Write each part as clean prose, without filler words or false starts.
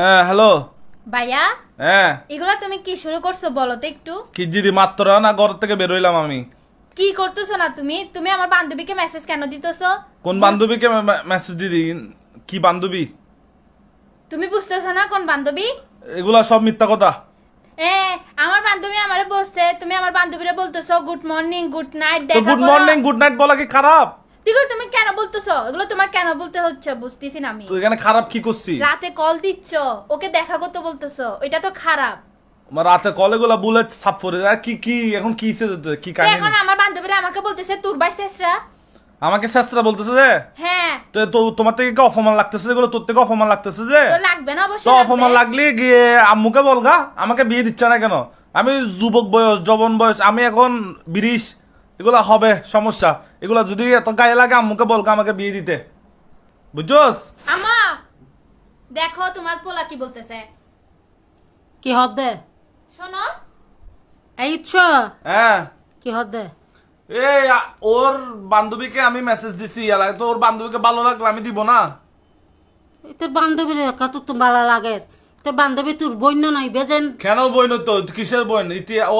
হ্যাঁ হ্যালো। ভাইয়া হ্যাঁ এগুলা তুমি কি শুরু করছো বলো তো একটু। কি জিদি মাত্র না ঘর থেকে বের হইলাম আমি। কি করতেছো না তুমি? তুমি আমার বান্ধবীকে মেসেজ কেন দিতেছো? কোন বান্ধবীকে মেসেজ দিদি? কি বান্ধবী? তুমি বুঝতেছো না কোন বান্ধবী? এগুলা সব মিথ্যা কথা। আমার বান্ধবী আমারে বলছে, তুমি আমার বান্ধবীরে বলতেছো গুড মর্নিং গুড নাইট তো দেখা গুড করো। মর্নিং গুড নাইট বলা কি খারাপ? এগুলো তুমি কেন বলতেছো? এগুলো তোমার কেন বলতে হচ্ছে বুঝতেছি না আমি। তো এখানে খারাপ কি করছি? রাতে কল দিচ্ছ, ওকে দেখা করতে বলতেছো, এটা তো খারাপ। আমার রাতে কল এগুলা বুলেট সাপ করে আর কি কি এখন কি কি তো কাহিনী? এখন আমার বান্ধবীরা আমাকে বলতেছে তোর ভাই শেষরা। আমাকে শাস্ত্রা বলতেছে যে হ্যাঁ তো তোমার থেকে কি অপমান লাগতেছে? এগুলো তোর থেকে অপমান লাগতেছে যে? তো লাগবে না তো অবশ্যই অপমান লাগবে। লাগলে গিয়ে আম্মুকে বলগা আমাকে বিয়ে দিচ্ছে না কেন? আমি যুবক বয়স যৌবন বয়স, আমি এখন 20, এগুলা হবে সমস্যা। এগুলা যদি এত গায়ে লাগে আম্মুকে বলগা আমাকে বিয়ে দিতে, বুঝছস? আমা দেখো তোমার পোলা কি বলতেছে। কি হদ্দে শোনো এই ইচ্ছ হ্যাঁ কি হদ্দে এই ওর বান্ধবীকে আমি মেসেজ দিছি এলাকায়, তো ওর বান্ধবীকে ভালো লাগলে আমি দিব না? তোর বান্ধবীর রেখা তো ভালো লাগে। তোর বান্ধবী তোর বন্য নাই বেজেন কেন বইন? তো কিসের বইন? ও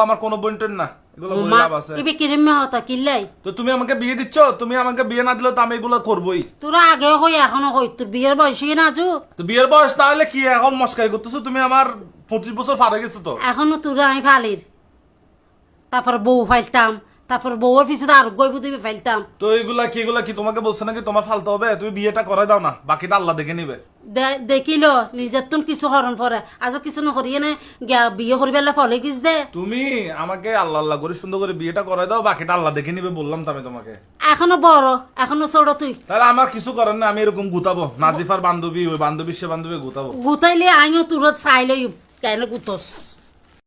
আমার কোনো বইন টইন না, এগুলো বই লাভ আছে? ইবে কিরমে হতা কিল্লাই তো তুমি আমাকে বিয়ে দিচ্ছ, তুমি আমাকে বিয়ে না দিলে তো আমি এগুলো করবোই। তোরা আগে হই এখনো হই তোর বিয়ের বয়সই না আজু। তো বিয়ের বয়স না হলে কি এখন মস্কারি করতেছো? তুমি আমার 25 বছর পারে গেছো তো। এখনো তোরা আমি ফালির তারপর বউ ফাইলতাম, তারপর বউর পিছনে আর গই বুদিবে ফাইলতাম। তো এগুলা কি তোমাকে বলছে নাকি তোমার ফালতে হবে? তুমি বিয়েটা করাই দাও না, বাকিটা আল্লাহ দেখে নিবে। দেখিল নিজের তুন কিছু হরণ পরে আজ কিছু নকরিয়ে নে বিয়ে করিবেলা ফলে কিস দে। তুমি আমাকে আল্লাহ আল্লাহ করে সুন্দর করে বিয়েটা করাই দাও, বাকিটা আল্লাহ দেখে নিবে বললাম তো আমি তোমাকে। এখনো বড় এখনো ছোট তুই তাহলে আমার কিছু করার না, আমি এরকম গুতাবো। নাজিফার বান্ধবী ওই বান্ধবী সে বান্ধবী গুতাবো। গুতাইলে আইও তোর চাইলে কেন গুতস।